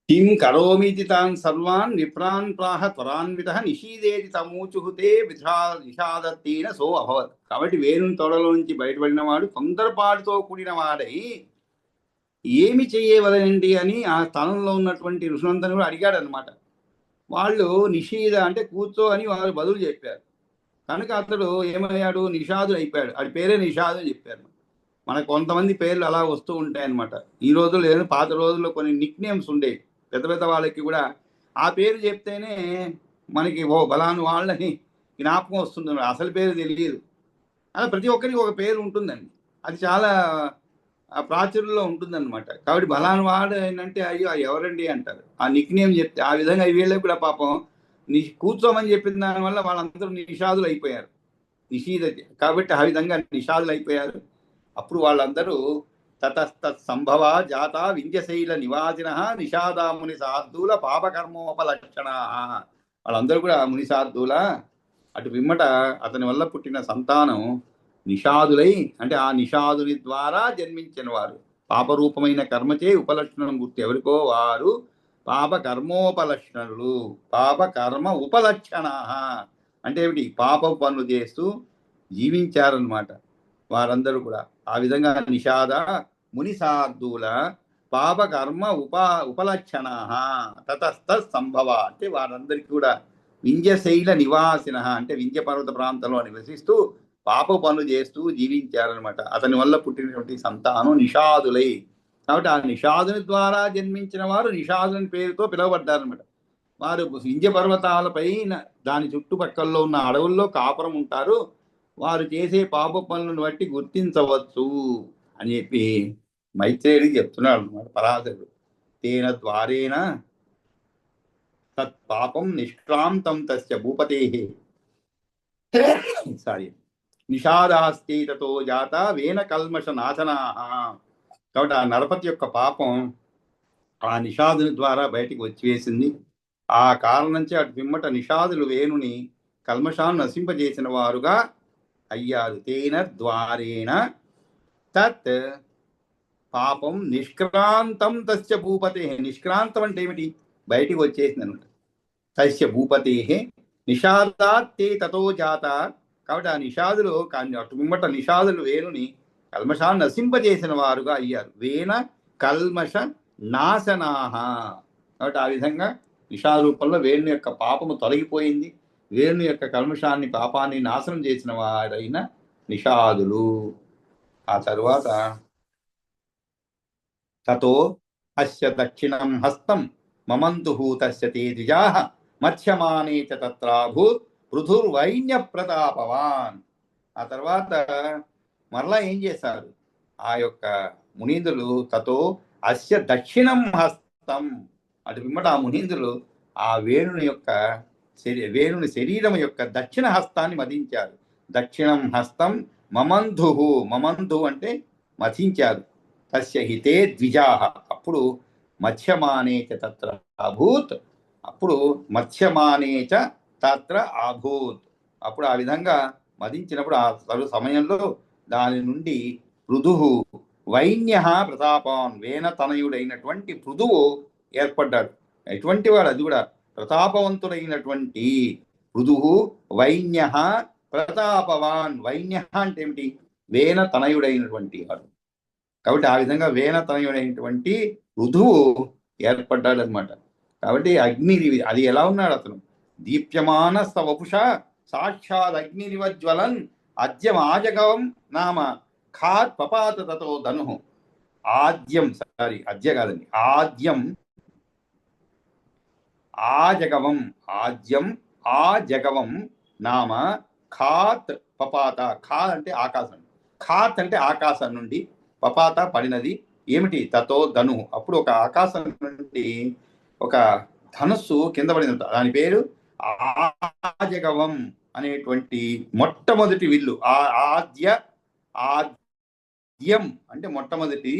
కిం కరోమితి తాన్ సర్వాన్ విప్రాన్ ప్రాహ త్వరాన్విత నిషీదేతి తమూచుహుతే విషాదత్తీన సో అభవత్. కాబట్టి వేణుని తొడలో నుంచి బయటపడిన వాడు తొందరపాటుతో కూడిన వాడై ఏమి చెయ్యవలనండి అని ఆ స్థలంలో ఉన్నటువంటి ఋషులందరూ కూడా అడిగాడు అనమాట. వాళ్ళు నిషీద అంటే కూర్చో అని వారు బదులు చెప్పారు. కనుక అతడు ఏమయ్యాడు, నిషాదుడు అయిపోయాడు. వాడి పేరే నిషాదు అని చెప్పారు. మనకు కొంతమంది పేర్లు అలా వస్తూ ఉంటాయన్నమాట. ఈ రోజుల్లో లేదు, పాత రోజుల్లో కొన్ని నిక్ నేమ్స్ ఉండేవి పెద్ద పెద్ద వాళ్ళకి కూడా. ఆ పేరు చెప్తేనే మనకి ఓ బలాను వాళ్ళని జ్ఞాపకం వస్తుంది, అసలు పేరు తెలియదు. అలా ప్రతి ఒక్కరికి ఒక పేరు ఉంటుందండి, అది చాలా ప్రాచుర్యంలో ఉంటుందన్నమాట. కాబట్టి బలాను వాడు ఏంటంటే అయ్యో ఎవరండి అంటారు, ఆ నిక్ నేమ్ చెప్తే. ఆ విధంగా వీళ్ళకి కూడా పాపం కూర్చోమని చెప్పిన దానివల్ల వాళ్ళందరూ నిషాదులు అయిపోయారు, నిషీద. కాబట్టి ఆ విధంగా నిషాదులు అయిపోయారు. అప్పుడు వాళ్ళందరూ తతస్తత్ సంభవ జాత వింధ్యశైల నివాసిన నిషాదాముని సాధుల పాపకర్మోపలక్షణ. వాళ్ళందరూ కూడా ముని సాధుల అటు పిమ్మట అతని వల్ల పుట్టిన సంతానం నిషాదులై, అంటే ఆ నిషాదుని ద్వారా జన్మించిన వారు. పాపరూపమైన కర్మచే ఉపలక్షణం గుర్తు ఎవరికో వారు పాపకర్మోపలక్షణులు. పాపకర్మ ఉపలక్షణ అంటే ఏమిటి, పాప పనులు చేస్తూ జీవించారనమాట వారందరూ కూడా. ఆ విధంగా నిషాద ముని సాధుల పాపకర్మ ఉపలక్షణ తతస్థ సంభవ అంటే వారందరికీ కూడా వింధ్యశైల నివాసిన అంటే వింధ్య పర్వత ప్రాంతంలో నివసిస్తూ పాప పనులు చేస్తూ జీవించారనమాట. అతని వల్ల పుట్టినటువంటి సంతానం నిషాదులై. కాబట్టి ఆ నిషాదుని ద్వారా జన్మించిన వారు నిషాదుని పేరుతో పిలువబడ్డారనమాట. వారు వింధ్య పర్వతాలపైన దాని చుట్టుపక్కల్లో ఉన్న అడవుల్లో కాపురం ఉంటారు. వారు చేసే పాప పనులను బట్టి గుర్తించవచ్చు అని చెప్పి మైత్రేయుడికి చెప్తున్నాడు అనమాట పరాశరుడు. తేన ద్వారేణ తత్ పాపం నిష్క్రాంతం తస్య భూపతే సారీ నిషాదాస్తి తతో జాత వేన కల్మష నాశనా. కాబట్టి ఆ నరపతి యొక్క పాపం ఆ నిషాదుని ద్వారా బయటికి వచ్చివేసింది. ఆ కారణం నుంచి అటు పిమ్మట నిషాదులు వేణుని కల్మషాన్ని నశింపజేసిన వారుగా అయ్యారు. తేన ద్వారేణ తత్ పాపం నిష్క్రాంతం తస్య భూపతే. నిష్క్రాంతం అంటే ఏమిటి, బయటికి వచ్చేసింది అనమాట. తస్య భూపతే నిషాదాత్తే తతో జాత. కాబట్టి ఆ నిషాదులు అటు మిమ్మట నిషాదులు వేణుని కల్మషాన్ని నశింపజేసిన వారుగా అయ్యారు. వేన కల్మష నాశనాహ. కాబట్టి ఆ విధంగా నిషాద రూపంలో వేణుని యొక్క పాపము తొలగిపోయింది. వేణుని యొక్క కల్మషాన్ని పాపాన్ని నాశనం చేసిన వారైన నిషాదులు. ఆ తరువాత తతో అస్య దక్షిణం హస్తం మమంతుః తస్య తే ద్విజాః మత్స్యమానే చ తత్రాభూత్ పృథుర్వైన్య ప్రతాపవాన్. ఆ తర్వాత మరలా ఏం చేశారు ఆ యొక్క మునీంద్రులు, తతో అస్య దక్షిణం హస్తం. అటు పిమ్మట ఆ మునీంద్రులు ఆ వేణుని శరీరం యొక్క దక్షిణ హస్తాన్ని మదించారు. దక్షిణం హస్తం మమంధు. మమంధు అంటే మథించారు. తస్య హితే ద్విజాః. అప్పుడు మత్స్యమానే చ తత్ర అభూత్. అప్పుడు మత్స్యమానే చ తత్ర అభూత్. అప్పుడు ఆ విధంగా మదించినప్పుడు ఆ సమయంలో దాని నుండి పృథుః వైన్య ప్రతాపాన్. వేనతనయుడైనటువంటి పృథువు ఏర్పడ్డాడు. ఎటువంటి వాడు, అది కూడా ప్రతాపవంతుడైనటువంటి పృథుః వైన్య ప్రతాపవాన్. వైన్య అంటే ఏమిటి, వేనతనయుడైనటువంటి వాడు. కాబట్టి ఆ విధంగా వేనతనయుడైనటువంటి పృథువు ఏర్పడ్డాడు అనమాట. కాబట్టి అగ్ని అది ఎలా ఉన్నాడు అతను, దీప్యమాన వపుష సాక్షాత్ అగ్నిరివజ్వలన్ అద్యం ఆజగవం నామ ఖాత్ పపాత తతో ధను. ఆద్యం సారీ అద్య కాదండి, ఆద్యం ఆజగవం. ఆద్యం ఆజగవం నామ ఖాత్ పపాత. ఖా అంటే ఆకాశం, ఖాత్ అంటే ఆకాశం నుండి, పపాత పడినది. ఏమిటి, తతో ధను. అప్పుడు ఒక ఆకాశం నుండి ఒక ధనుస్సు కింద పడినట్టు. దాని పేరు ఆజగవం అనేటువంటి మొట్టమొదటి విల్లు. ఆద్యం అంటే మొట్టమొదటి,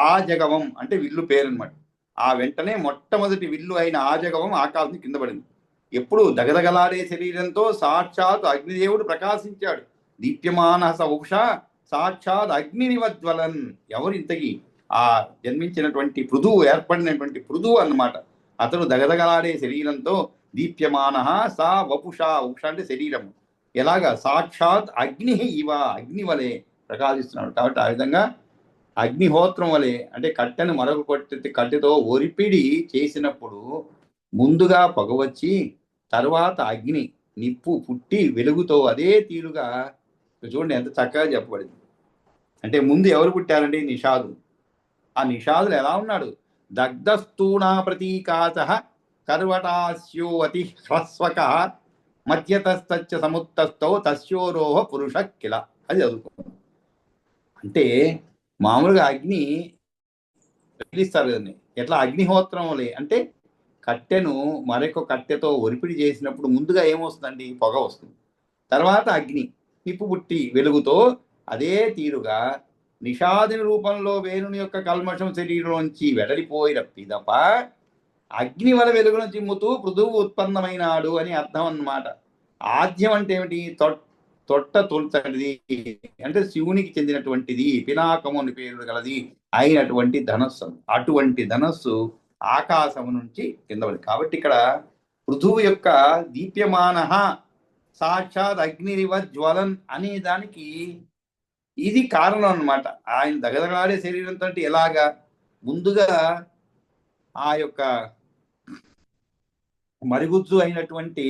ఆజగవం అంటే విల్లు పేరు అనమాట. ఆ వెంటనే మొట్టమొదటి విల్లు అయిన ఆజగవం ఆకాశం కింద పడింది. ఎప్పుడు దగదగలాడే శరీరంతో సాక్షాత్ అగ్నిదేవుడు ప్రకాశించాడు. దీప్యమాన సౌష సాక్షాత్ అగ్నినివజ్వలన్. ఎవరు ఇంతకీ, ఆ జన్మించినటువంటి పృథువు, ఏర్పడినటువంటి పృథువు అన్నమాట. అతడు దగదగలాడే శరీరంతో దీప్యమాన సా వపుష, వపుష అంటే శరీరము, ఎలాగా సాక్షాత్ అగ్ని ఇవ, అగ్ని వలె ప్రకాశిస్తున్నాడు. కాబట్టి ఆ విధంగా అగ్నిహోత్రం వలె, అంటే కట్టెను మరొక కట్టెతో ఒరిపిడి చేసినప్పుడు ముందుగా పొగ వచ్చి తర్వాత అగ్ని నిప్పు పుట్టి వెలుగుతో అదే తీరుగా చూడండి ఎంత చక్కగా చెప్పబడింది. అంటే ముందు ఎవరు పుట్టారండి? నిషాదు. ఆ నిషాదులు ఎలా ఉన్నాడు? దగ్ధస్తూణా ప్రతీకాచ కర్వటాస్యో అతి హ్రస్వక మధ్యతశ్చ సముత్తస్థౌ తస్యోరోహ పురుష కిల. అది చదువుకున్నాం. అంటే మామూలుగా అగ్ని పిలుస్తారు కదండి, ఎట్లా అగ్నిహోత్రం వలె, అంటే కట్టెను మరొక కట్టెతో ఒరిపిడి చేసినప్పుడు ముందుగా ఏమొస్తుందండి? పొగ వస్తుంది. తర్వాత అగ్ని నిప్పు పుట్టి వెలుగుతో అదే తీరుగా నిషాదిని రూపంలో వేణుని యొక్క కల్మషం శరీరంలోంచి వెడలిపోయిన పిదప అగ్ని వల వెలుగును చిమ్ముతూ పృథువు ఉత్పన్నమైనాడు అని అర్థం అన్నమాట. ఆద్యం అంటే ఏమిటి? తొట్ట తొలచడిది, అంటే శివునికి చెందినటువంటిది, పినాకము అని పేరు గలది అయినటువంటి ధనస్సు. అటువంటి ధనస్సు ఆకాశము నుంచి కింద పడి. కాబట్టి ఇక్కడ పృథువు యొక్క దీప్యమాన సాక్షాత్ అగ్నిరివ జ్వలన్ అనే దానికి ఇది కారణం అన్నమాట. ఆయన దగదగాడే శరీరంతో ఎలాగా ముందుగా ఆ యొక్క మరుగుజ్జు అయినటువంటి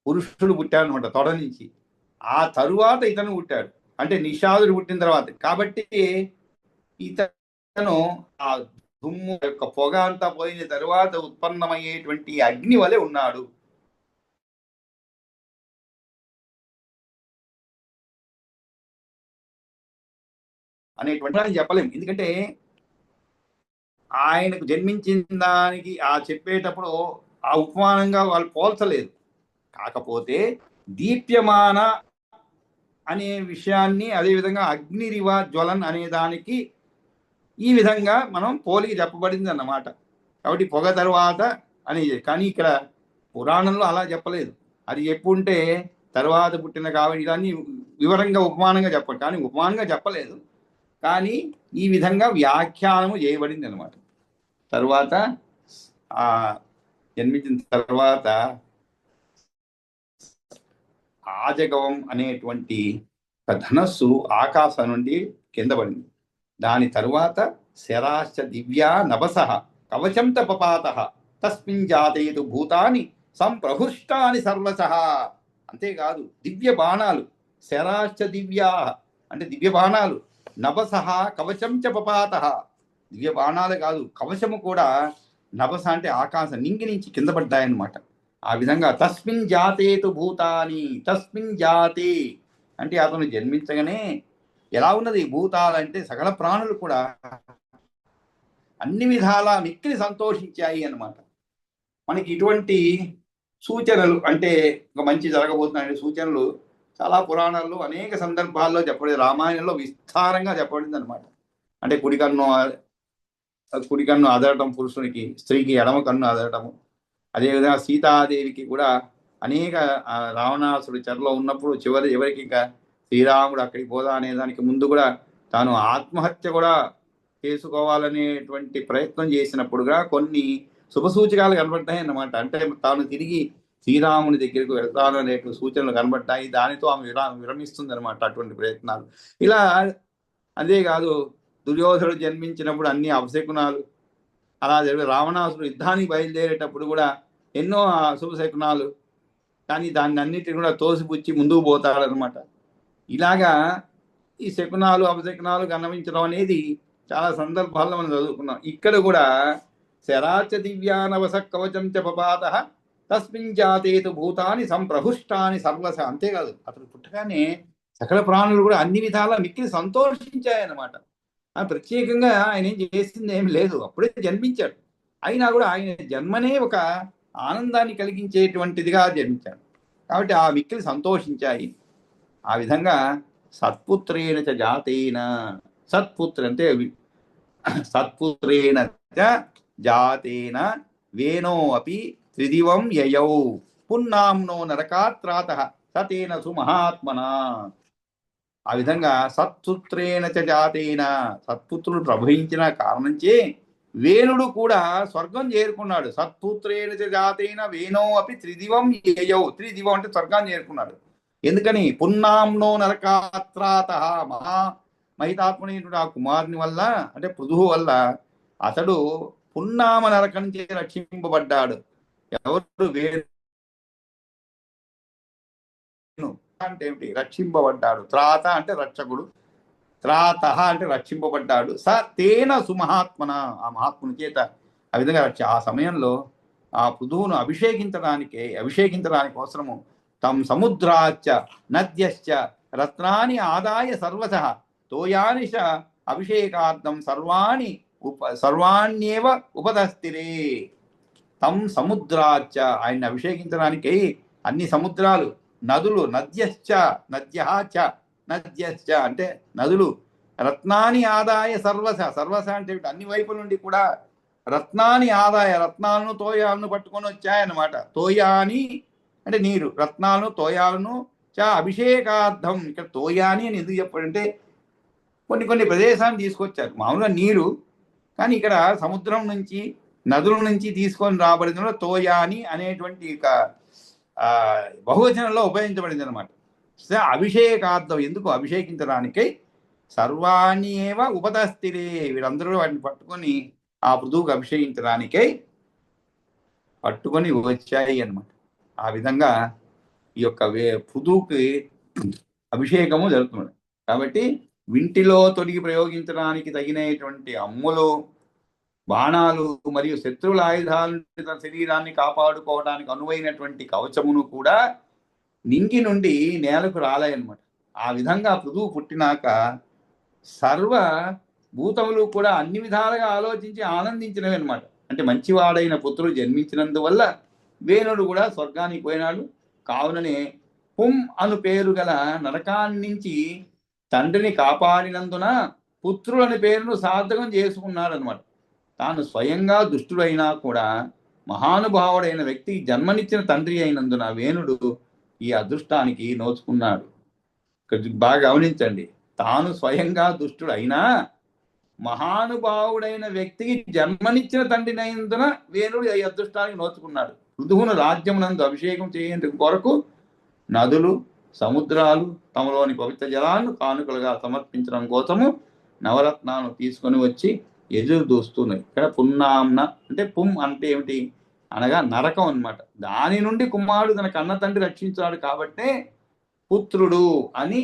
పురుషుడు పుట్టాడనమాట తొడ నుంచి. ఆ తరువాత ఇతను పుట్టాడు, అంటే నిషాదుడు పుట్టిన తర్వాత. కాబట్టి ఇతను ఆ దుమ్ము యొక్క పొగ అంతా పోయిన తరువాత ఉత్పన్నమయ్యేటువంటి అగ్ని వలె ఉన్నాడు. అనేటువంటి చెప్పలేము. ఎందుకంటే ఆయనకు జన్మించిన దానికి ఆ చెప్పేటప్పుడు ఆ ఉపమానంగా వాళ్ళు పోల్చలేదు. కాకపోతే దీప్యమాన అనే విషయాన్ని, అదేవిధంగా అగ్నిరివ జ్వలన్ అనే దానికి ఈ విధంగా మనం పోలిక చెప్పబడింది అన్నమాట. కాబట్టి పొగ తర్వాత అనేది, కానీ ఇక్కడ పురాణంలో అలా చెప్పలేదు. అది చెప్పుంటే తర్వాత పుట్టిన కాబట్టి ఇదాన్ని వివరంగా ఉపమానంగా చెప్పాలి, కానీ ఉపమానంగా చెప్పలేదు. కానీ ఈ విధంగా వ్యాఖ్యానము చేయబడింది అనమాట. తర్వాత ఆ జన్మించిన తర్వాత ఆజగవం అనేటువంటి ధనస్సు ఆకాశం నుండి కింద పడింది. దాని తరువాత శరాశ్చ దివ్యా నభస కవచం తపపాత తస్మిన్ జాతేతు భూతాని సంప్రహృష్టాని సర్వశ. అంతేకాదు దివ్య బాణాలు, శరాశ్చ దివ్యా అంటే దివ్య బాణాలు, నభస కవచం చ పపాత, దివ్య బాణాలు కాదు కవచము కూడా, నభస అంటే ఆకాశం నింగి నుంచి కింద పడ్డాయన్నమాట. ఆ విధంగా తస్మిన్ జాతేతు భూతాని, తస్మిన్ జాతే అంటే అతను జన్మించగానే ఎలా ఉన్నది? భూతాలంటే సకల ప్రాణులు కూడా అన్ని విధాలా మిక్కిలి సంతోషించాయి అన్నమాట. మనకి ఇటువంటి సూచనలు, అంటే ఒక మంచి జరగబోతున్న సూచనలు చాలా పురాణాల్లో అనేక సందర్భాల్లో చెప్పబడింది. రామాయణంలో విస్తారంగా చెప్పబడింది అనమాట. అంటే కుడి కన్ను అదరటం పురుషునికి, స్త్రీకి ఎడమ కన్ను అదరటము. అదేవిధంగా సీతాదేవికి కూడా అనేక రావణాసుడు చెరలో ఉన్నప్పుడు ఎవరికి ఇంకా శ్రీరాముడు అక్కడికి పోదా అనే దానికి ముందు కూడా తాను ఆత్మహత్య కూడా చేసుకోవాలనేటువంటి ప్రయత్నం చేసినప్పుడుగా కొన్ని శుభసూచకాలు కనబడ్డాయి అన్నమాట. అంటే తాను తిరిగి శ్రీరాముని దగ్గరికి వెళ్తాను అనే సూచనలు కనబడ్డాయి. దానితో ఆమె విరమిస్తుంది అనమాట అటువంటి ప్రయత్నాలు. ఇలా అంతేకాదు దుర్యోధనుడు జన్మించినప్పుడు అన్ని అపశకునాలు అలా జరిగి, రావణాసుడు యుద్ధానికి బయలుదేరేటప్పుడు కూడా ఎన్నో శుభశకునాలు, కానీ దాన్ని అన్నిటిని కూడా తోసిపుచ్చి ముందుకు పోతాడనమాట. ఇలాగా ఈ శకునాలు అపశకునాలు గమనించడం అనేది చాలా సందర్భాల్లో మనం చదువుకున్నాం. ఇక్కడ కూడా శరాచ దివ్యానవస కవచం చ పపాత తస్మిన్ జాతేతు భూతాని సంప్రహృష్టాని సర్వస. అంతేకాదు అతను పుట్టగానే సకల ప్రాణులు కూడా అన్ని విధాలా మిక్కిలి సంతోషించాయన్నమాట. ప్రత్యేకంగా ఆయన ఏం చేసింది ఏమి లేదు, అప్పుడే జన్మించాడు. అయినా కూడా ఆయన జన్మనే ఒక ఆనందాన్ని కలిగించేటువంటిదిగా జన్మించాడు. కాబట్టి ఆ మిక్కిలి సంతోషించాయి. ఆ విధంగా సత్పుత్రేణ చ జాతేన, సత్పుత్ర అంటే సత్పుత్రేణ చ జాతేన వేణో అపి త్రిదివం యయౌ పున్నాంనో నరకాత్రాత సతేన సుమహాత్మన. ఆ విధంగా సత్పుత్రేణ చ జాతేన, సత్పుత్రుడు ప్రభవించిన కారణంచే వేణుడు కూడా స్వర్గం చేరుకున్నాడు. సత్పుత్రేణ జాతైన వేణో అపి త్రిదివం యయౌ. త్రిదివం అంటే స్వర్గాన్ని చేరుకున్నాడు. ఎందుకని? పున్నాంనో నరకాత్రాత మహితాత్ముడైనటువంటి ఆ కుమారుని వల్ల, అంటే పృథువు వల్ల అతడు పున్నామ నరకం నుంచి రక్షింపబడ్డాడు. ఎవరు? వేణు అంటే ఏమిటి? రక్షింపబడ్డాడు. త్రాత అంటే రక్షకుడు, త్రాత అంటే రక్షింపబడ్డాడు. స తేన సుమహాత్మన, ఆ మహాత్ముని చేత ఆ విధంగా ఆ సమయంలో ఆ పృథువును అభిషేకించడానికి అవసరము తం సముద్రాచ్చ నద్యశ్చ రత్నాని ఆదాయ సర్వశ తోయాని చ అభిషేకార్థం సర్వాణ్యేవ ఉపదస్థిరే. తం సముద్రాచ్చ, ఆయన్ని అభిషేకించడానికి అన్ని సముద్రాలు, నదులు, నద్యశ్చ నద్యశ్చ అంటే నదులు, రత్నాని ఆదాయ సర్వశ అంటే అన్ని వైపుల నుండి కూడా రత్నాని ఆదాయ, రత్నాలను తోయాలను పట్టుకొని వచ్చాయన్నమాట. తోయాని అంటే నీరు, రత్నాలను తోయాలను చ అభిషేకార్థం. ఇక్కడ తోయాని అని ఎందుకు చెప్పాడంటే కొన్ని ప్రదేశాన్ని తీసుకొచ్చారు. మామూలుగా నీరు, కానీ ఇక్కడ సముద్రం నుంచి, నదుల నుంచి తీసుకొని రాబడిన తోయాని అనేటువంటి బహువచనంలో ఉపయోగించబడింది అనమాట. అభిషేకార్థం, ఎందుకు? అభిషేకించడానికై సర్వాణి ఏవ ఉపదస్థిరే, వీరందరూ వాటిని పట్టుకొని ఆ పృథువుకు అభిషేకించడానికై పట్టుకొని వచ్చాయి అన్నమాట. ఆ విధంగా ఈ యొక్క పృథువుకి అభిషేకము జరుగుతుంది. కాబట్టి వింటిలో తొడిగి ప్రయోగించడానికి తగినటువంటి అమ్ములు, బాణాలు మరియు శత్రువుల ఆయుధాల నుండి తన శరీరాన్ని కాపాడుకోవడానికి అనువైనటువంటి కవచమును కూడా నింగి నుండి నేలకు రాలేయన్నమాట. ఆ విధంగా పృథువు పుట్టినాక సర్వ భూతములు కూడా అన్ని విధాలుగా ఆలోచించి ఆనందించినవి అనమాట. అంటే మంచివాడైన పుత్రుడు జన్మించినందువల్ల వేణుడు కూడా స్వర్గానికి పోయినాడు. కావుననే పుం అను పేరు గల నరకాన్ని నుంచి తండ్రిని కాపాడినందున పుత్రులని పేరును సార్థకం చేసుకున్నాడు అనమాట. తాను స్వయంగా దుష్టుడైనా కూడా మహానుభావుడైన వ్యక్తికి జన్మనిచ్చిన తండ్రి అయినందున వేణుడు ఈ అదృష్టానికి నోచుకున్నాడు. బాగా గమనించండి, తాను స్వయంగా దుష్టుడైనా మహానుభావుడైన వ్యక్తికి జన్మనిచ్చిన తండ్రినైనందున వేణుడు ఈ అదృష్టానికి నోచుకున్నాడు. పృథువును రాజ్యమునందు అభిషేకం చేయేందుకు కొరకు నదులు, సముద్రాలు తమలోని పవిత్ర జలాలను కానుకలుగా సమర్పించడం కోసము నవరత్నాలను తీసుకొని వచ్చి ఎదురు దూస్తున్నాయి. ఇక్కడ పున్నాంన అంటే పుం అంటే ఏమిటి అనగా నరకం అన్నమాట. దాని నుండి కుమారుడు తన కన్న తండ్రి రక్షించాడు కాబట్టే పుత్రుడు అని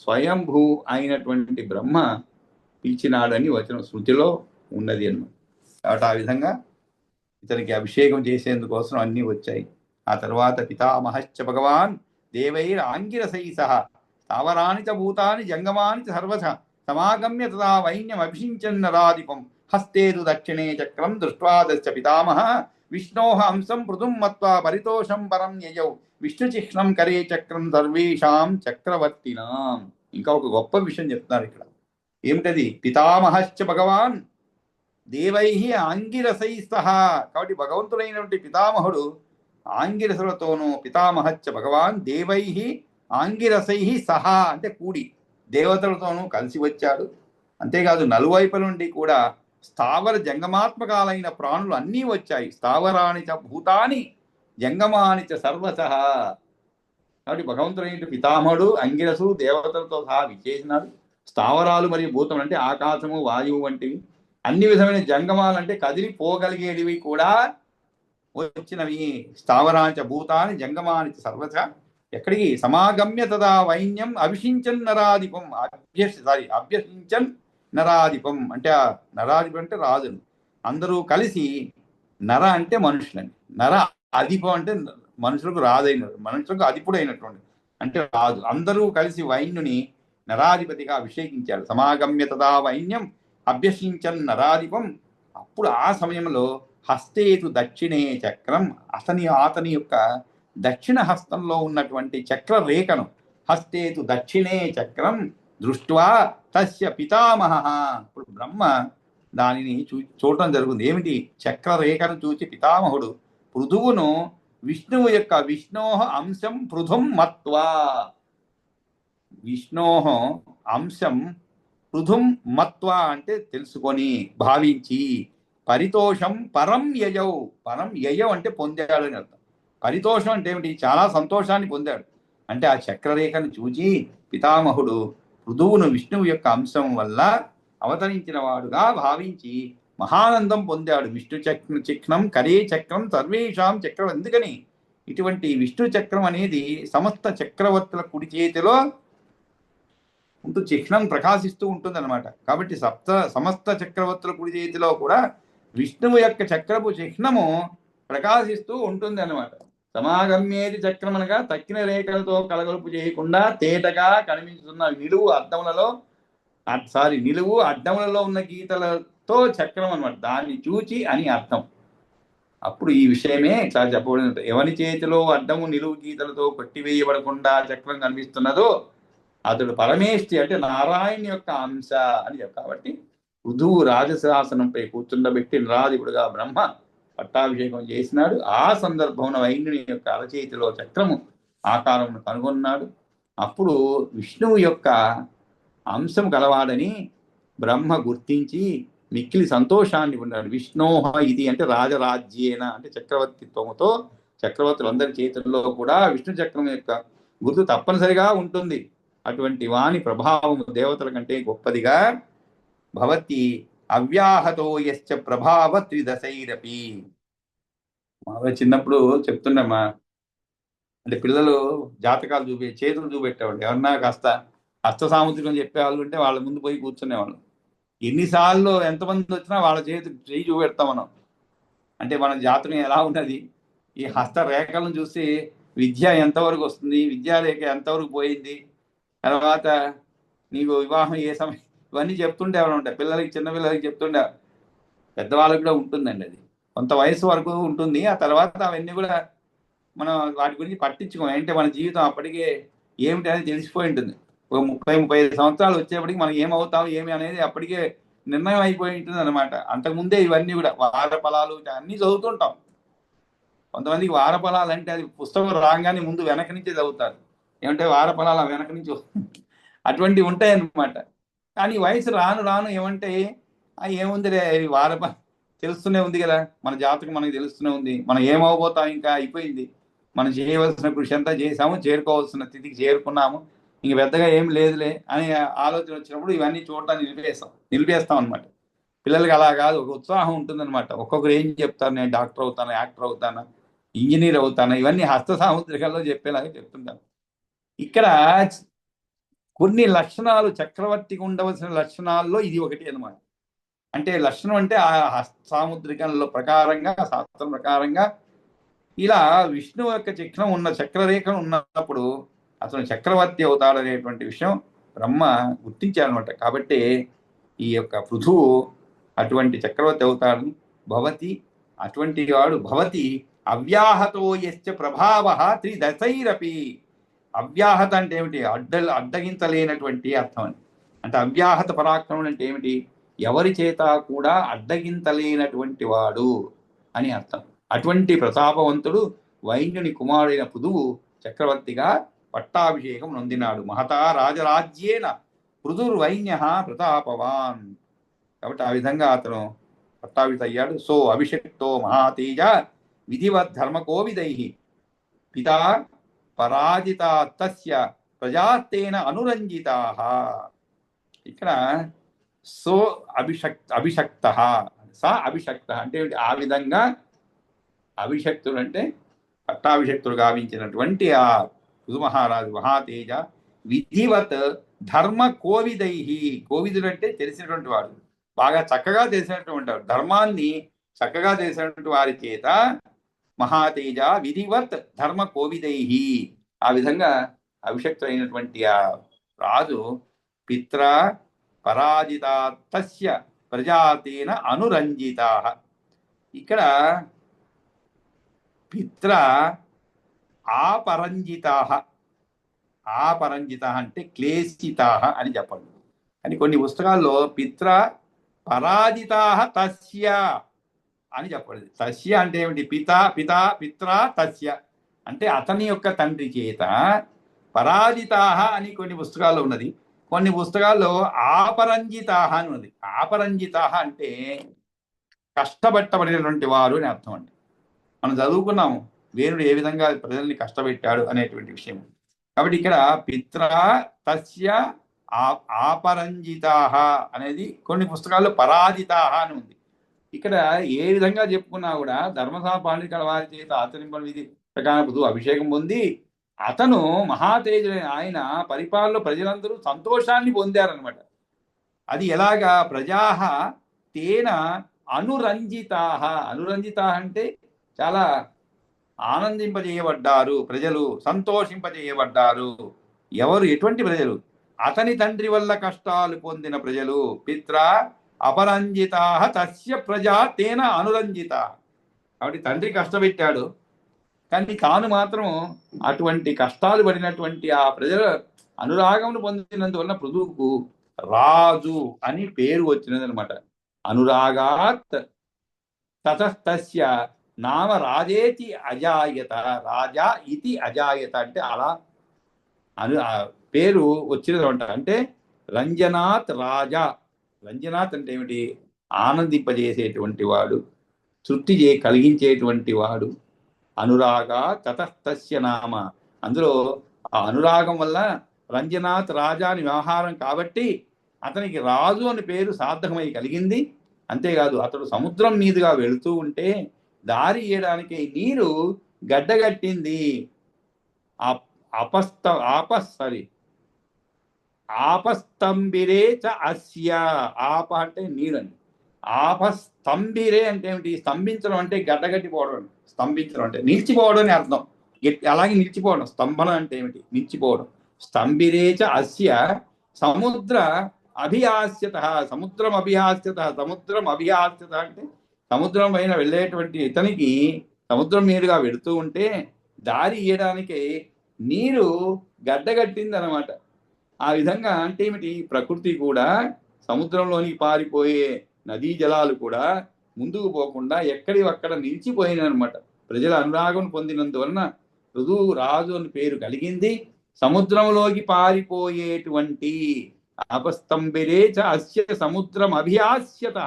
స్వయంభూ అయినటువంటి బ్రహ్మ పిలిచినాడని వచనం శృతిలో ఉన్నది అన్నమాట. కాబట్టి ఆ విధంగా ఇతనికి అభిషేకం చేసేందుకోసం అన్నీ వచ్చాయి. ఆ తర్వాత పితామహశ్చ భగవాన్ దేవైర్ ఆంగిరసై సహ స్థావరాని చ భూతాని జంగమాని చ సర్వశ సమాగమ్య తదా వైన్యం అభిషించన్నరాధిపం హస్తేరు దక్షిణే చక్రం దృష్ట్వాదశ్చ పితామహ విష్ణోః అంశం పృథుం మత్వా పరితోషం పరం యయౌ విష్ణుచిహ్నం కరే చక్రం సర్వేషాం చక్రవర్తినాం. ఇంకా ఒక గొప్ప విషయం చెప్తున్నారు ఇక్కడ. ఏమిటది? పితామహశ్చ భగవాన్ దేవై ఆంగిరసై సహా. కాబట్టి భగవంతుడైనటువంటి పితామహుడు ఆంగిరసులతోనూ, పితామహశ్చ భగవాన్ దేవై ఆంగిరసై సహా అంటే కూడి దేవతలతోనూ కలిసి వచ్చాడు. అంతేకాదు నలువైపుల నుండి కూడా స్థావర జంగమాత్మకాలైన ప్రాణులు అన్నీ వచ్చాయి. స్థావరాని చ భూతాని జంగమాని చ సర్వశ. కాబట్టి భగవంతుడైన పితామహుడు అంగిరసు దేవతలతో సహా విచ్చేసినాడు. స్థావరాలు మరియు భూతం అంటే ఆకాశము, వాయువు వంటివి, అన్ని విధమైన జంగమాలు అంటే కదిలిపోగలిగేటివి కూడా వచ్చినవి. స్థావరాంచ భూతాని జంగమాని చ సర్వశ. ఎక్కడికి? సమాగమ్య తదా వైన్యం అభిషించన్ నరాధిపం. అభ్యసించన్ నరాధిపం అంటే ఆ నరాధిపం అంటే రాజును. అందరూ కలిసి, నర అంటే మనుషులని, నర అధిపం అంటే మనుషులకు రాజైనటువంటి, మనుషులకు అధిపుడైనటువంటి అంటే రాజు. అందరూ కలిసి వైన్యుని నరాధిపతిగా అభిషేకించాడు. సమాగమ్య తదా వైన్యం అభ్యసించన్ నరాధిపం. అప్పుడు ఆ సమయంలో హస్తేతు దక్షిణే చక్రం, అతని యొక్క దక్షిణ హస్తంలో ఉన్నటువంటి చక్ర రేఖను, హస్తేతు దక్షిణే చక్రం దృష్ట్వా తస్య పితామహ. ఇప్పుడు బ్రహ్మ దానిని చూడటం జరుగుతుంది. ఏమిటి? చక్ర రేఖను చూచి పితామహుడు పృథువును విష్ణువు యొక్క విష్ణోః అంశం పృథుం మత్వా, విష్ణోః అంశం పృథుం మత్వా అంటే తెలుసుకొని, భావించి, పరితోషం పరం యయౌ. పరం యయౌ అంటే పొందాడు అని అర్థం. పరితోషం అంటే ఏమిటి? చాలా సంతోషాన్ని పొందాడు. అంటే ఆ చక్రరేఖను చూచి పితామహుడు పృథువును విష్ణువు యొక్క అంశం వల్ల అవతరించిన వాడుగా భావించి మహానందం పొందాడు. విష్ణు చక్రం కరే చక్రం సర్వేషాం చక్రం. ఎందుకని ఇటువంటి విష్ణు చక్రం అనేది సమస్త చక్రవర్తుల కుడి చేతిలో ఉంటూ చిహ్నం ప్రకాశిస్తూ ఉంటుంది అనమాట. కాబట్టి సమస్త చక్రవర్తుల కుడి చేతిలో కూడా విష్ణువు యొక్క చక్రపు చిహ్నము ప్రకాశిస్తూ ఉంటుంది అనమాట. సమాగమ్యేది చక్రం అనగా తక్కిన రేఖలతో కలగలుపు చేయకుండా తేటగా కనిపిస్తున్న నిలువు అడ్డములలో ఉన్న గీతలతో చక్రం అనమాట. దాన్ని చూచి అని అర్థం. అప్పుడు ఈ విషయమే ఇట్లా చెప్పబడింది. ఎవరి చేతిలో అడ్డము నిలువు గీతలతో కొట్టివేయబడకుండా చక్రం కనిపిస్తున్నదో అతడు పరమేష్టి అంటే నారాయణ యొక్క అంశ అని చెప్పి. కాబట్టి పృథువు రాజశాసనంపై కూర్చుండబెట్టి రాజుడుగా బ్రహ్మ పట్టాభిషేకం చేసినాడు. ఆ సందర్భంలో వైన్యుని యొక్క అరచేతిలో చక్రము ఆకారమును కనుగొన్నాడు. అప్పుడు విష్ణువు యొక్క అంశం కలవాడని బ్రహ్మ గుర్తించి మిక్కిలి సంతోషాన్ని ఉన్నాడు. విష్ణోహ ఇది అంటే రాజరాజ్యేన అంటే చక్రవర్తిత్వముతో చక్రవర్తులందరి చేతుల్లో కూడా విష్ణు చక్రం యొక్క గుర్తు తప్పనిసరిగా ఉంటుంది. అటువంటి వాని ప్రభావము దేవతల కంటే గొప్పదిగా భవతి అవ్యాహతో యశ్చ ప్రభావ త్రిదశైరపి. చిన్నప్పుడు చెప్తున్నామా అంటే పిల్లలు జాతకాలు చేతులు చూపెట్టేవాళ్ళు. ఎవరన్నా కాస్త హస్త సాముద్రికం చెప్పేవాళ్ళు ఉంటే వాళ్ళ ముందు పోయి కూర్చునేవాళ్ళు. ఎన్నిసార్లు ఎంతమంది వచ్చినా వాళ్ళ చేయి చూపెడతాం మనం. అంటే మన జాతకం ఎలా ఉన్నది, ఈ హస్త రేఖలను చూసి విద్య ఎంతవరకు వస్తుంది, విద్యారేఖ ఎంతవరకు పోయింది, తర్వాత నీకు వివాహం ఏ సమయం, ఇవన్నీ చెప్తుండే ఎవరు ఉంటాయి. పిల్లలకి చిన్న పిల్లలకి చెప్తుండే, పెద్దవాళ్ళకి కూడా ఉంటుందండి. అది కొంత వయసు వరకు ఉంటుంది. ఆ తర్వాత అవన్నీ కూడా మనం వాటి గురించి పట్టించుకోం. అంటే మన జీవితం అప్పటికే ఏమిటి అనేది తెలిసిపోయి ఉంటుంది. ఒక 30-35 సంవత్సరాలు వచ్చేప్పటికి మనం ఏమవుతాం ఏమి అనేది అప్పటికే నిర్ణయం అయిపోయి ఉంటుంది అనమాట. అంతకుముందే ఇవన్నీ కూడా వార ఫలాలు అన్నీ చదువుతుంటాం. కొంతమందికి వార ఫలాలు అంటే అది పుస్తకం రాగానే ముందు వెనక నుంచి చదువుతారు. ఏమంటే వార ఫలాలు వెనక నుంచి అటువంటివి ఉంటాయి అన్నమాట. కానీ వయసు రాను రాను ఏమంటే ఏముందిలే వార తెలుస్తూనే ఉంది కదా, మన జాతకం మనకి తెలుస్తూనే ఉంది, మనం ఏమవబోతాం, ఇంకా అయిపోయింది, మనం చేయవలసిన కృషి అంతా చేసాము, చేరుకోవాల్సిన స్థితికి చేరుకున్నాము, ఇంక పెద్దగా ఏం లేదులే అనే ఆలోచన వచ్చినప్పుడు ఇవన్నీ చూడటాన్ని నిలిపేస్తాం అనమాట. పిల్లలకి అలా కాదు, ఒక ఉత్సాహం ఉంటుందన్నమాట. ఒక్కొక్కరు ఏం చెప్తారు, నేను డాక్టర్ అవుతాను, యాక్టర్ అవుతాను, ఇంజనీర్ అవుతాను, ఇవన్నీ హస్త సాముద్రికల్లో చెప్పేలాగా చెప్తుంటాను. ఇక్కడ కొన్ని లక్షణాలు చక్రవర్తికి ఉండవలసిన లక్షణాల్లో ఇది ఒకటి అనమాట. అంటే లక్షణం అంటే ఆ సాముద్రికంలో ప్రకారంగా, శాస్త్రం ప్రకారంగా ఇలా విష్ణువు యొక్క చిహ్నం ఉన్న చక్రరేఖను ఉన్నప్పుడు అతను చక్రవర్తి అవుతాడనేటువంటి విషయం బ్రహ్మ గుర్తించారనమాట. కాబట్టి ఈ యొక్క పృథువు అటువంటి చక్రవర్తి అవుతాడు. భవతి అటువంటి వాడు భవతి అవ్యాహతో యశ్చ ప్రభావ త్రిదశైరపి. అవ్యాహత అంటే ఏమిటి? అడ్డగించలేనటువంటి అర్థం అని. అంటే అవ్యాహత పరాక్రమం అంటే ఏమిటి? ఎవరి చేత కూడా అడ్డగించలేనటువంటి వాడు అని అర్థం. అటువంటి ప్రతాపవంతుడు వైన్యుని కుమారుడైన పృథువు చక్రవర్తిగా పట్టాభిషేకం నొందినాడు. మహతా రాజరాజ్యేన పృథుర్వైన్య ప్రతాపవాన్. కాబట్టి ఆ విధంగా అతను పట్టాభిషిక్త అయ్యాడు. సో అభిషక్తో మహాతేజ విధివత్ ధర్మకోవిదై పితా పరాజిత తస్య ప్రజాస్తేన అనురంజితా. ఇక్కడ సో అభిషక్త సా అభిషక్త అంటే ఆ విధంగా అభిషక్తుడు అంటే పట్టాభిషక్తుడు గావించినటువంటి ఆ పృథు మహారాజు మహాతేజ విధివత్ ధర్మ కోవిదై. కోవిదుడు అంటే తెలిసినటువంటి వాడు, బాగా చక్కగా తెలిసినటువంటి వాడు, ధర్మాన్ని చక్కగా తెలిసినటువంటి వారి చేత మహాతేజ విధివత్ ధర్మ కోవిదై ఆ విధంగా అభిషక్తుడైనటువంటి ఆ రాజు పిత్ర పరాజిత తస్య ప్రజాతేన అనురంజితా. ఇక్కడ పిత్ర ఆపరంజితా. ఆపరంజిత అంటే క్లేశితా అని చెప్పండి. కానీ కొన్ని పుస్తకాల్లో పిత్ర పరాజితా తస్య అని చెప్పండి. తస్య అంటే ఏమిటి? పిత్ర తస్య అంటే అతని యొక్క తండ్రి చేత పరాజితా అని కొన్ని పుస్తకాల్లో ఉన్నది. కొన్ని పుస్తకాల్లో ఆపరంజితా అని ఉన్నది. ఆపరంజితా అంటే కష్టపట్టబడినటువంటి వారు అని అర్థం అండి. మనం చదువుకున్నాము వేణుడు ఏ విధంగా ప్రజల్ని కష్టపెట్టాడు అనేటువంటి విషయం. కాబట్టి ఇక్కడ పిత్ర తస్య ఆపరంజితాహ అనేది కొన్ని పుస్తకాల్లో పరాజితాహ అని ఉంది. ఇక్కడ ఏ విధంగా చెప్పుకున్నా కూడా ధర్మసభ పాండితుల వారి చేత ఆచరింపని విధి ప్రకారం అభిషేకం పొంది అతను మహాతేజులైన ఆయన పరిపాలనలో ప్రజలందరూ సంతోషాన్ని పొందారనమాట. అది ఎలాగా ప్రజాహ తేన అనురంజితాహ. అనురంజితాహ అంటే చాలా ఆనందింపజేయబడ్డారు, ప్రజలు సంతోషింపజేయబడ్డారు. ఎవరు? ఎటువంటి ప్రజలు? అతని తండ్రి వల్ల కష్టాలు పొందిన ప్రజలు. పిత్ర అపరంజితా తస్య ప్రజా తేన అనురంజిత. కాబట్టి తండ్రి కష్టపెట్టాడు, కానీ తాను మాత్రం అటువంటి కష్టాలు పడినటువంటి ఆ ప్రజల అనురాగమును పొందినందువల్ల పృథువుకు రాజు అని పేరు వచ్చినదనమాట. అనురాగాత్ తతస్తస్య నామ రాజేతి అజాయత. రాజా ఇది అజాయత అంటే అలా పేరు వచ్చినదనమాట. అంటే రంజనాత్ రాజా. రంజనాత్ అంటే ఏమిటి? ఆనందింపజేసేటువంటి వాడు, తృప్తి కలిగించేటువంటి వాడు. అనురాగా తతస్తస్య నామ. అందులో ఆ అనురాగం వల్ల రంజనాత్ రాజా అని వ్యవహారం కాబట్టి అతనికి రాజు అని పేరు సార్థకమై కలిగింది. అంతేకాదు అతడు సముద్రం మీదుగా వెళుతూ ఉంటే దారి ఇయ్యడానికి నీరు గడ్డగట్టింది. ఆపస్తంబిరే చ అస్య. ఆప అంటే నీరండి. ఆపస్తంబిరే అంటే ఏమిటి? స్తంభించడం అంటే గడ్డగట్టిపోవడం, స్తంభించడం అంటే నిలిచిపోవడం అని అర్థం. అలాగే నిలిచిపోవడం. స్తంభన అంటే ఏమిటి? నిలిచిపోవడం. స్తంభిరే చ అస్య సముద్ర అభిహాస్యత. సముద్రం అభిహాస్యత. సముద్రం అభిహాస్యత అంటే సముద్రం పైన వెళ్ళేటువంటి ఇతనికి సముద్రం మీదుగా వెళుతూ ఉంటే దారి ఇయ్యడానికి నీరు గడ్డగట్టింది అనమాట. ఆ విధంగా అంటే ఏమిటి? ప్రకృతి కూడా సముద్రంలోనికి పారిపోయే నదీ జలాలు కూడా ముందుకు పోకుండా ఎక్కడి అక్కడ నిలిచిపోయినమాట. ప్రజల అనురాగం పొందినందువలన ఋతువు రాజు అని పేరు కలిగింది. సముద్రంలోకి పారిపోయేటువంటి అపస్తంబిరే చ అస్య సముద్రం అభిహాస్యత.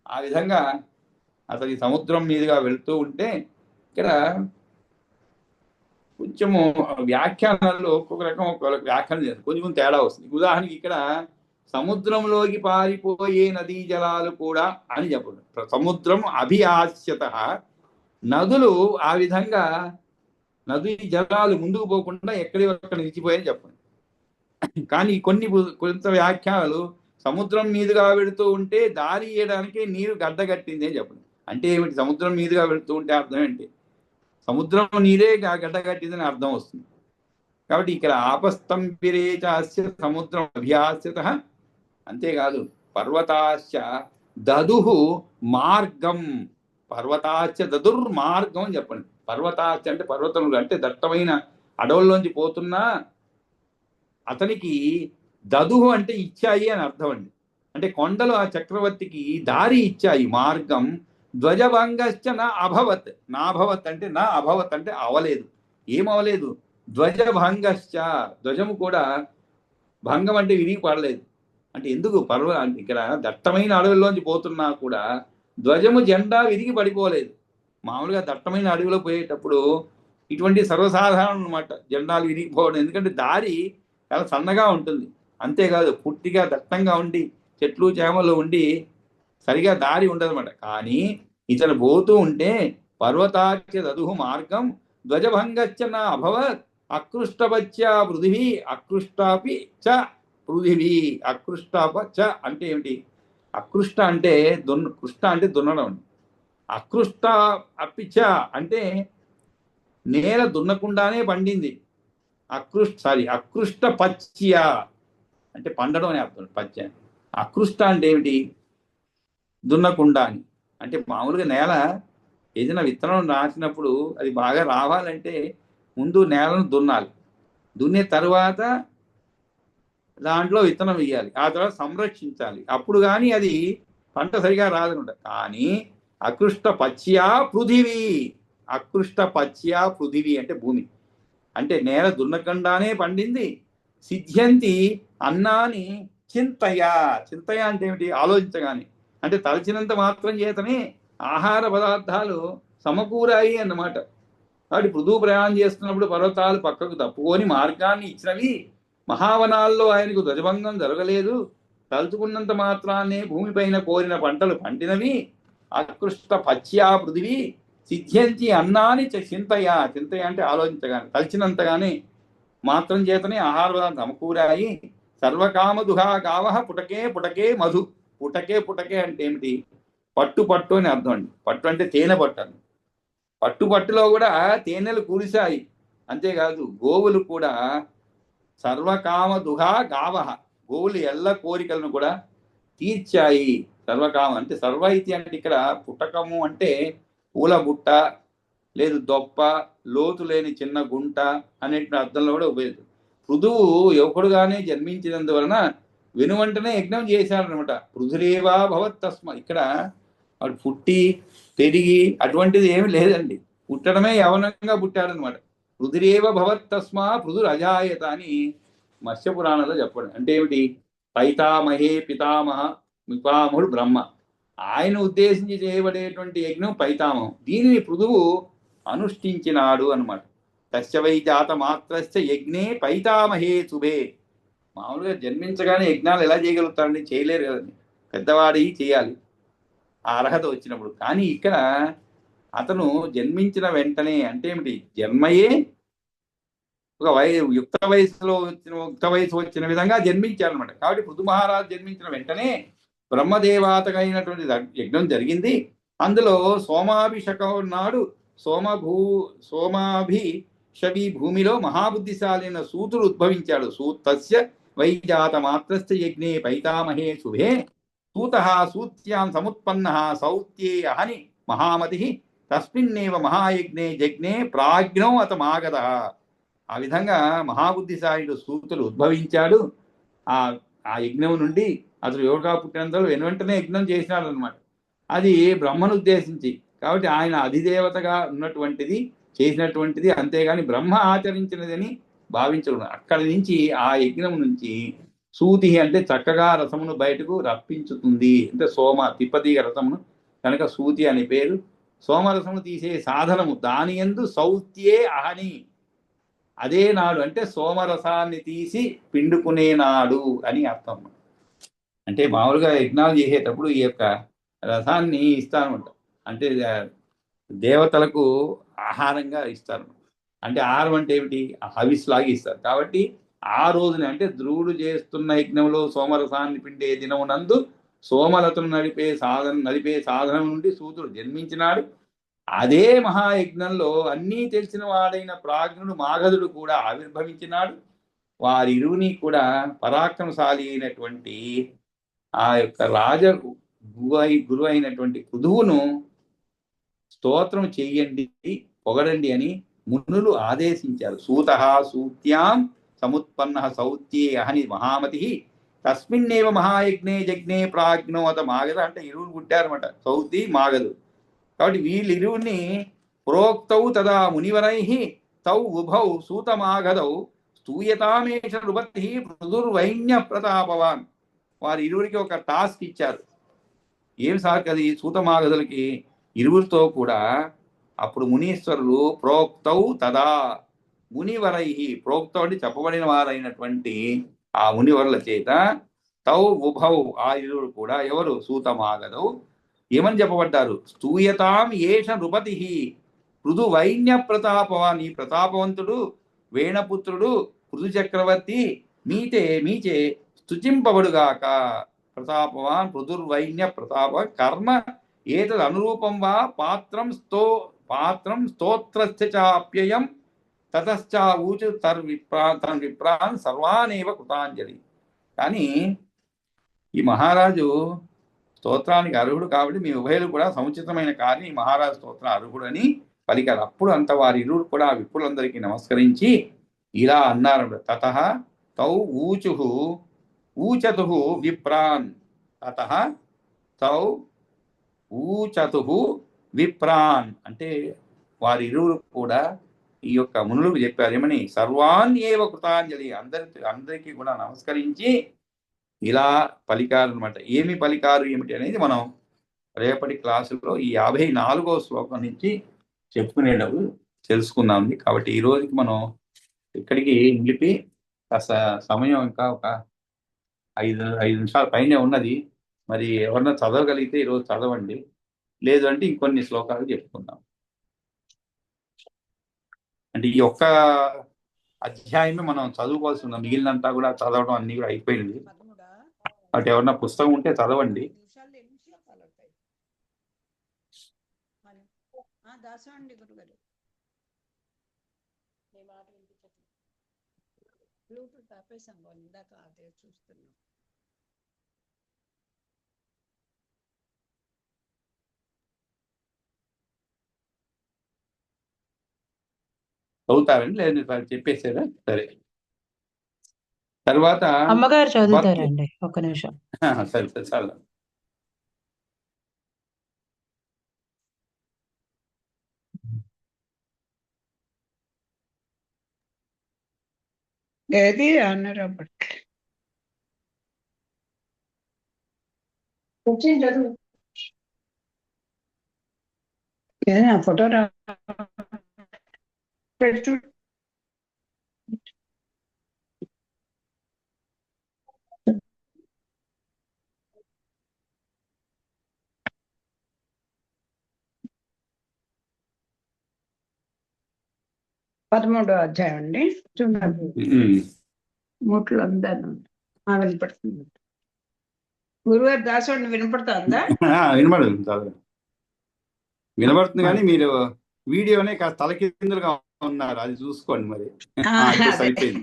ఆ విధంగా అతని సముద్రం మీదుగా వెళ్తూ ఉంటే ఇక్కడ కొంచెము వ్యాఖ్యానాల్లో ఒక్కొక్క రకం ఒక్కొక్క వ్యాఖ్యానం చేస్తారు, కొంచెం తేడా వస్తుంది. ఉదాహరణకి ఇక్కడ సముద్రంలోకి పారిపోయే నదీ జలాలు కూడా అని చెప్పండి. సముద్రం అభిహాస్యత. నదులు ఆ విధంగా నదీ జలాలు ముందుకు పోకుండా ఎక్కడి అక్కడ నిలిచిపోయాయని చెప్పండి. కానీ కొంత వ్యాఖ్యానాలు సముద్రం మీదుగా వెళుతూ ఉంటే దారి ఇయ్యడానికి నీరు గడ్డగట్టింది అని చెప్పండి. అంటే ఏమిటి? సముద్రం మీదుగా వెళుతూ ఉంటే అర్థం ఏంటి? సముద్రం నీరే గడ్డగట్టిందని అర్థం వస్తుంది. కాబట్టి ఇక్కడ ఆపస్తంబిరే చాస్య సముద్రం అభ్యాస్యత. అంతేకాదు పర్వతాశ్చ దదుహు మార్గం. పర్వతాశ్చ దదుర్మార్గం అని చెప్పండి. పర్వతాశ్చ అంటే పర్వతములు, అంటే దట్టమైన అడవుల్లోంచి పోతున్నా అతనికి దదుహు అంటే ఇచ్చాయి అని అర్థం అండి. అంటే కొండలు ఆ చక్రవర్తికి దారి ఇచ్చాయి, మార్గం. ధ్వజభంగశ్చ నా అభవత్. నాభవత్ అంటే నా అభవత్ అంటే అవలేదు. ఏమవలేదు? ధ్వజభంగశ్చ. ధ్వజము కూడా భంగం అంటే విరిగి పడలేదు. అంటే ఎందుకు? ఇక్కడ దట్టమైన అడవుల్లోంచి పోతున్నా కూడా ధ్వజము జెండా విరిగి పడిపోలేదు. మామూలుగా దట్టమైన అడవిలో పోయేటప్పుడు ఇటువంటి సర్వసాధారణం అనమాట జెండాలు విరిగిపోవడం. ఎందుకంటే దారి చాలా సన్నగా ఉంటుంది. అంతేకాదు పుట్టిగా దట్టంగా ఉండి చెట్లు చేమలు ఉండి సరిగా దారి ఉండదన్నమాట. కానీ ఇతను పోతూ ఉంటే పర్వతాఖ్య దదుహు మార్గం ధ్వజభంగశ్చ నా అభవత్ అకృష్టపచ్చ పృథివీ. అకృష్టాపి చ పృథివీ. అకృష్టాప చ అంటే ఏమిటి? అకృష్ట అంటే కృష్ణ అంటే దున్నడం. అకృష్ట అపి చ అంటే నేల దున్నకుండానే పండింది. అకృష్ట పచ్య అంటే పండడం అని అర్థం. పచ్చ. అకృష్ట అంటే ఏమిటి? దున్నకుండా అని. అంటే మామూలుగా నేల ఏదైనా విత్తనం నాటినప్పుడు అది బాగా రావాలంటే ముందు నేలను దున్నాలి. దున్నే తర్వాత దాంట్లో విత్తనం వేయాలి, ఆ తర్వాత సంరక్షించాలి. అప్పుడు కానీ అది పంట సరిగా రాదనమాట. కానీ అకృష్ట పచ్యా పృథివీ. అకృష్ట పచ్యా పృథివీ అంటే భూమి. అంటే నేల దున్నకుండానే పండింది. సిద్ధ్యంతి అన్నాని చింతయ. చింతయ అంటే ఏమిటి? ఆలోచించగానే. అంటే తలచినంత మాత్రం చేతనే ఆహార పదార్థాలు సమకూరాయి అన్నమాట. కాబట్టి పృథువు ప్రయాణం చేస్తున్నప్పుడు పర్వతాలు పక్కకు తప్పుకొని మార్గాన్ని ఇచ్చినవి. మహావనాల్లో ఆయనకు ధ్వజభంగం జరగలేదు. తలుచుకున్నంత మాత్రాన్నే భూమిపైన కోరిన పంటలు పండినవి. అకృష్ట పచ్యా పృథివీ సిద్ధ్యంతి అన్నాని చింతయ. చింతయ అంటే ఆలోచించగానే, తలిచినంతగానే మాత్రం చేతనే ఆహార పదార్థం సమకూరాయి. సర్వకామదుహా గావ పుటకే పుటకే మధు. పుటకే పుటకే అంటే ఏమిటి? పట్టు పట్టు అని అర్థం అండి. పట్టు అంటే తేనె పట్టు అని. పట్టు పట్టులో కూడా తేనెలు కురిశాయి. అంతేకాదు గోవులు కూడా సర్వకామ దుహా గావ, గోవులు ఎల్ల కోరికలను కూడా తీర్చాయి. సర్వకామ అంటే సర్వైతి అంటే ఇక్కడ పుటకము అంటే పూల బుట్ట, లేదు దొప్ప, లోతు లేని చిన్న గుంట అనేటువంటి అర్థంలో కూడా ఉపయోగిస్తుంది. పృథువు యువకుడుగానే జన్మించినందువలన వెనువంటనే యజ్ఞం చేశాడనమాట. పృథురేవా భవత్ తస్మ. ఇక్కడ వాడు పుట్టి పెరిగి అటువంటిది ఏమి లేదండి. పుట్టడమే యవనంగా పుట్టాడనమాట. పృథురేవ భవత్ తస్మా పృథుర్ అజాయత అని మత్స్య పురాణంలో చెప్పండి. అంటే ఏమిటి? పైతామహే పితామహ పితామహుడు బ్రహ్మ, ఆయన ఉద్దేశించి చేయబడేటువంటి యజ్ఞం పైతామహం. దీనిని పృథువు అనుష్ఠించినాడు అనమాట. తస్య వై జాత మాత్రస్య యజ్ఞే పైతామహే శుభే. మామూలుగా జన్మించగానే యజ్ఞాలు ఎలా చేయగలుగుతారండి? చేయలేరు కదండి. పెద్దవాడి చేయాలి ఆ అర్హత వచ్చినప్పుడు. కానీ ఇక్కడ అతను జన్మించిన వెంటనే అంటే ఏమిటి? జన్మయే ఒక యుక్త వయసు వచ్చిన విధంగా జన్మించారనమాట. కాబట్టి పృథు మహారాజు జన్మించిన వెంటనే బ్రహ్మదేవాతకైనటువంటి యజ్ఞం జరిగింది. అందులో సోమాభిషకం నాడు సోమాభిషవి భూమిలో మహాబుద్ధిశాలైన సూతుడు ఉద్భవించాడు. సూతస్య వైజాత మాత్రస్య యజ్ఞే పైతామహే శుభే సూత సూత్యాం సముత్పన్న సౌత్యే అహని మహామతి తస్మిన్నేవ మహాయజ్ఞే జజ్ఞే ప్రాజ్ఞో అతమాగత. ఆ విధంగా మహాబుద్ధిశాలిడు సూతుడు ఉద్భవించాడు. ఆ యజ్ఞం నుండి అతడు యోగా పుట్టినంతలో వెనువెంటనే యజ్ఞం చేసినాడు అనమాట. అది బ్రహ్మను ఉద్దేశించి. కాబట్టి ఆయన అధిదేవతగా ఉన్నటువంటిది చేసినటువంటిది, అంతేగాని బ్రహ్మ ఆచరించినదని భావించడం. అక్కడి నుంచి ఆ యజ్ఞం నుంచి సూతి అంటే చక్కగా రసమును బయటకు రప్పించుతుంది. అంటే తిప్పతీగ రసమును కనుక సూతి అని పేరు. సోమరసమును తీసే సాధనము దాని యందు సౌత్యే అహని. అదే నాడు అంటే సోమరసాన్ని తీసి పిండుకునే నాడు అని అర్థం. అంటే మామూలుగా యజ్ఞాలు చేసేటప్పుడు ఈ యొక్క రసాన్ని ఇస్తారనమాట. అంటే దేవతలకు ఆహారంగా ఇస్తారు. అంటే ఆహారం అంటే ఏమిటి? హవిస్ లాగా ఇస్తారు. కాబట్టి ఆ రోజున అంటే ధ్రువుడు చేస్తున్న యజ్ఞంలో సోమరసాన్ని పిండే దినమునందు సోమలతను నడిపే సాధనం నుండి సూతుడు జన్మించినాడు. అదే మహాయజ్ఞంలో అన్నీ తెలిసిన వాడైన ప్రాజ్ఞుడు మాగధుడు కూడా ఆవిర్భవించినాడు. వారిరువుని కూడా పరాక్రమశాలి అయినటువంటి ఆ యొక్క గురు అయినటువంటి పృథువును స్తోత్రం చెయ్యండి, పొగడండి అని మునులు ఆదేశించారు. సూత సూత్యాం సముత్పన్న సౌత్యే అహని మహామతి తస్మిన్నేవ మహాయజ్ఞే జజ్ఞే ప్రాజ్ఞోత మాగధ. అంటే ఇరువురు పుట్టారన్నమాట, సౌతి మాగధు. కాబట్టి వీళ్ళిరువుని ప్రోక్తౌ తదా మునివరై తౌ ఉభౌ సూతమాగధౌ స్తూయతామేష నృపతి పృథుర్వైన్య ప్రతాపవాన్. వారి ఇరువురికి ఒక టాస్క్ ఇచ్చారు. ఏం సార్ అది? సూతమాగధులకి ఇరువురితో కూడా అప్పుడు మునీశ్వరులు ప్రోక్తౌ తదా మునివరై, ప్రోక్తౌ అంటే చెప్పబడిన వారైనటువంటి ఆ మునివరుల చేత తౌ ఉభౌ ఆ ఇరువురు కూడా ఎవరు? సూతమాగధౌ ఏమని చెప్పబడ్డారు? స్తూయతాం ఏష నృపతి పృథు వైన్య ప్రతాపవాన్. ఈ ప్రతాపవంతుడు వేణపుత్రుడు పృథు చక్రవర్తి మీచే స్తుతింపబడుగాక. ప్రతాపవాన్ పృథుర్వైన్య ప్రతాప కర్మ ఏతద్ అనురూపం వా పాత్రం స్తోత్రస్య చాప్యయం తతశ్చావూచు విప్రాన్ సర్వానేవ కృతాంజలి. కానీ ఈ మహారాజు స్తోత్రానికి అర్హుడు కాబట్టి మీ ఉభయులు కూడా సముచితమైన కార్యం ఈ మహారాజు స్తోత్రం అర్హుడు అని పలికారు. అప్పుడు అంత వారి ఇరువురు కూడా విప్పులందరికీ నమస్కరించి ఇలా అన్నారు. తతః తౌ ఊచతు విప్రాన్. తతః తౌ ఊచతు విప్రాన్ అంటే వారి ఇరువురు కూడా ఈ యొక్క మునులకు చెప్పారు ఏమని? సర్వాన్ ఏవ కృతాంజలి. అందరికీ కూడా నమస్కరించి ఇలా పలికారు అనమాట. ఏమి పలికారు ఏమిటి అనేది మనం రేపటి క్లాసులో ఈ 54వ శ్లోకం నుంచి చెప్పుకునేటప్పుడు తెలుసుకుందాం. కాబట్టి ఈ రోజుకి మనం ఇక్కడికి నిలిపి కాస్త సమయం ఇంకా ఒక 5 నిమిషాల పైనే ఉన్నది. మరి ఎవరన్నా చదవగలిగితే ఈరోజు చదవండి, లేదు అంటే ఇంకొన్ని శ్లోకాలు చెప్పుకుందాం. అంటే ఈ ఒక్క అధ్యాయమే మనం చదువుకోవాల్సి ఉంది, మిగిలినంతా కూడా చదవడం అన్ని కూడా అయిపోయింది. బట్ ఎవరన్నా పుస్తకం ఉంటే చదవండి. చదువుతారండి, లేదు చెప్పేసారా? సరే. తర్వాత అమ్మగారు చదువుతారండి, ఒక్క నిమిషం. సరే సరే చాలా. ఏది అన్నారు చదువు ఫోటో పెట్టు. పదమూడో అధ్యాయం అండి. చూడండి, మూట్లు అందరూ వినపడుతుంది. గురువారు దాసోడిని వినపడుతుందా? వినబడుతుంది కానీ మీరు వీడియోనే కాస్త తలకిందులుగా ఉన్నారు, అది చూసుకోండి మరి. సరిపోయింది,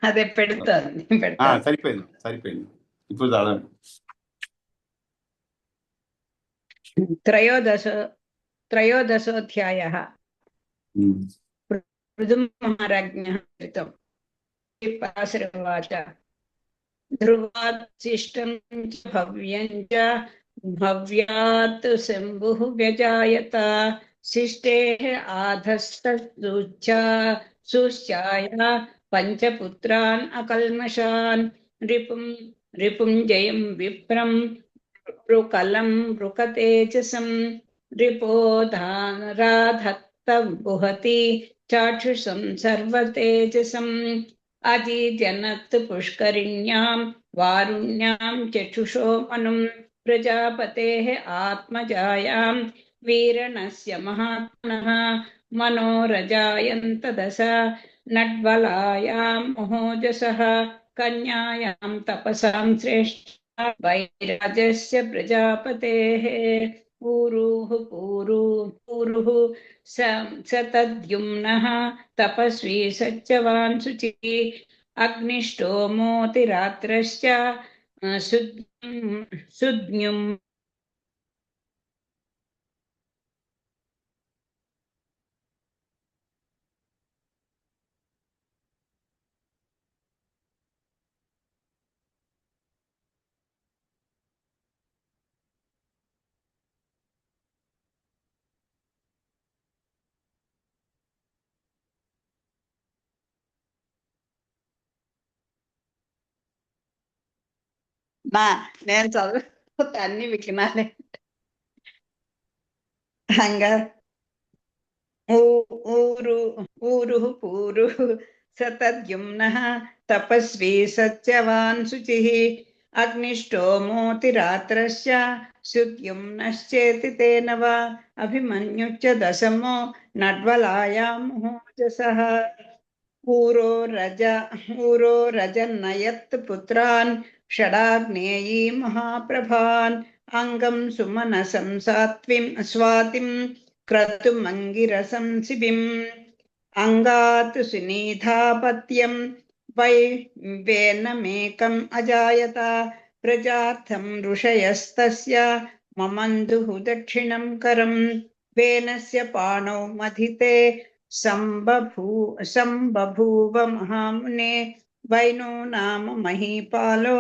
అదే పెడతాను. సరిపోయింది సరిపోయింది. ఇప్పుడు చదవండి. త్రయోదశోధ్యాయః. పృథుమహారాజ్ఞः कृतं पराशरवाच ध्रुवात्शिष्टं च भव्यं च भव्यात् शम्भुः व्यजायत शिष्टेः आधस्तुश्चाय पञ्चपुत्रान् अकल्मषान् रिपुं जयं विप्रं रुकलं रुकतेजसं रिपोधाराधत्तबुहति चाक्षुषं सर्वतेजसं अजीजनत् पुष्करिण्यां वारुण्यां चक्षुषो मनुं प्रजापतेः आत्मजायां वीरणस्य महात्मनः मनोरजायन्त दश नड्वलायां महोजसः कन्यायां तपसां श्रेष्ठा वैराजस्य प्रजापतेः पूरुः सतद्युम्नः तपस्वी सत्यवान् शुचिः अग्निष्टोमोतिरात्रश्च सुद्युम् నేను చదువుతా అన్ని వికినాలే. హంగా ఊరు సతద్యుమ్నః తపస్వీ సత్యవాన్ శుచిః అగ్నిష్టోమోతిరాత్రశ్చ సుద్యుమ్నశ్చేతి తేన వా అభిమన్యుశ్చ దశమో నడ్వలాయాం మహోజసః ఊరో రజన్నయత్ పుత్రాన్ షడాగ్నేయీ మహాప్రభాన్ అంగం సుమనసం స్వాతిం క్రతుమంగిరసం శిబిం అంగాత్ సునీధాపత్యం వై వేనమేకం అజాయత ప్రజార్థం ఋషయస్తస్య మమందుః దక్షిణం కరం వేనస్య పాణౌ మధితే సంబభూవ మహామునే వైనో నామ మహీపాలో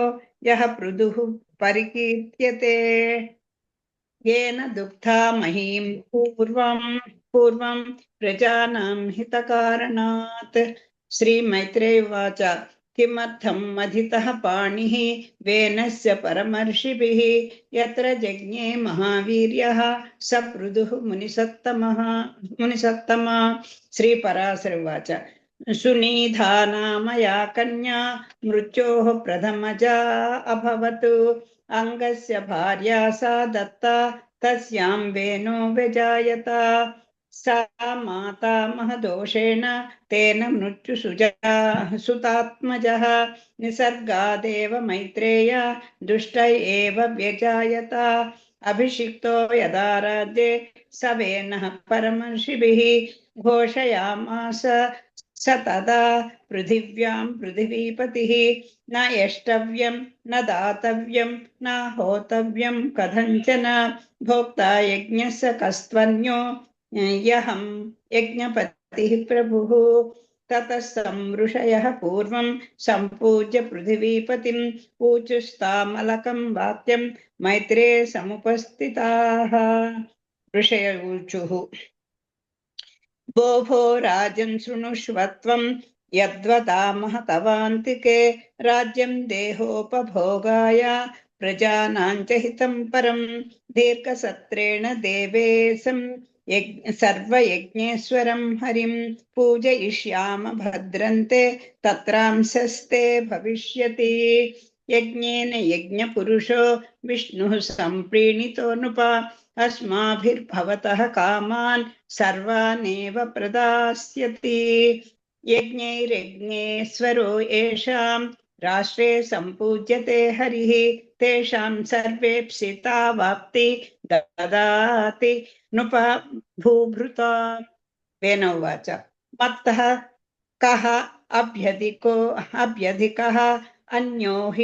యః పృథుః పరికీర్త్యతే येन दुग्धा महीं पूर्वं प्रजानां हितकारणात्. श्री मैत्रेय उवाच किमर्थम् अधितः पाणिः वेनस्य परमर्षिभिः यत्र जज्ञे महावीर्यः स पृथुः मुनिसत्तमा श्रीपराशरवाच सुनीधा नाम या कन्या मृत्योः प्रथमजा अभवत् अंगस्य भार्या सा दत्ता तस्यां वेनो व्यजायत सा माता महदोषेण तेन सुतात्मजः निसर्गादेव मैत्रेय दुष्ट एव व्यजायत अभिषिक्तो यदा राज्ये स वेनः परमर्षिभिः घोषयामास स तदा पृथिव्यां पृथिवीपतिः न यष्टव्यं न दातव्यं न होतव्यं कथञ्चन भोक्ता यज्ञस्य कस्त्वन्यो यहं यज्ञपतिः प्रभुः ततः संऋषयः पूर्वं सम्पूज्य पृथिवीपतिं ऊचुस्तामलकं वाक्यं मैत्रे समुपस्थिताः ऋषय ऊचुः भो भो राजन् शृणुष्वत्वं यद्वदामः तवान्तिके राज्यं देहोपभोगाय प्रजानां च हितं परं दीर्घसत्रेण देवेशं सर्वयज्ञेश्वरं हरिं पूजयिष्याम भद्रन्ते तत्रांशस्ते भविष्यति यज्ञेन यज्ञपुरुषो विष्णुः सम्प्रीणितो नृपा अस्माभिर्भवतः कामान् सर्वानेव प्रदास्यति यज्ञैर्यज्ञेश्वरो येषां राष्ट्रे सम्पूज्यते हरिः तेषां सर्वेप्सितावाप्ति ददाति नृपा भूभृता वेनोवाच मत्तः कः अभ्यधिकः अन्योः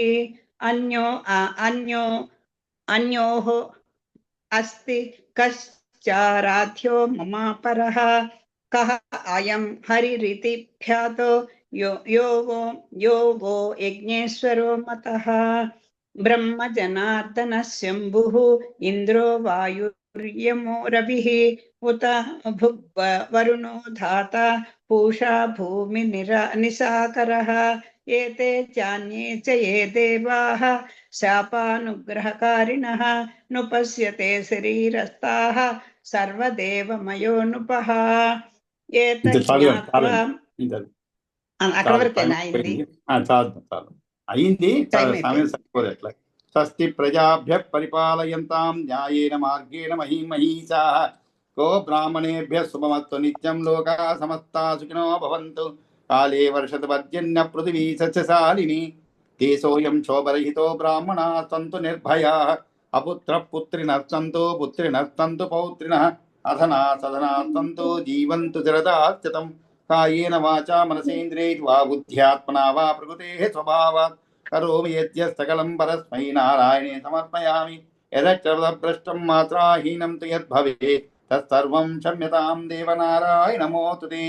अस्ति कश्चाराध्यो ममापरः कः अयं हरिरिति ख्यातो यो वो यज्ञेश्वरो मतः ब्रह्म जनार्दनः शम्भुः इन्द्रो वायुर्यमो रविः उत वरुणो धाता पूषा भूमि निसाकरः एते चान्ये च ये देवाः शापानुग्रहकारिणः नुपश्यते शरीरस्थाः सर्वदेवमयो नुपः एतज्ज्ञात्वा అక్కడ వరకేనా అయింది చాలు అయింది టైం సమయం సరిపోదట్లా స్వస్తి ప్రజాభ్య పరిపాలయంతాం న్యాయేన మార్గేణ మహీమహీషాః కో బ్రాహ్మణేభ్య శుభమస్తు నిత్యం లోకా సమస్తా సుఖినో భవంతు కాలే వర్షతు పర్జన్య పృథివీ సస్యశాలిని దేశోయం శోభరహితో బ్రాహ్మణాः సంతు నిర్భయాः అపుత్రః పుత్రిణः సంతు పుత్రిణः సంతు పౌత్రిణः అధనా సధనా సంతు జీవంతు చిరదాశ్చితం కాయేన వాచా మనసేంద్రియైర్వా బుద్ధ్యాత్మనా వా ప్రకృతేః స్వభావాత్ కరోమి యద్యస్తకలం పరస్మై నారాయణే సమర్పయామి యదక్షరపదభ్రష్టం మాత్రాహీనం తు యద్భవేత్ తత్సర్వం క్షమ్యతాం దేవనారాయణ నమోస్తుతే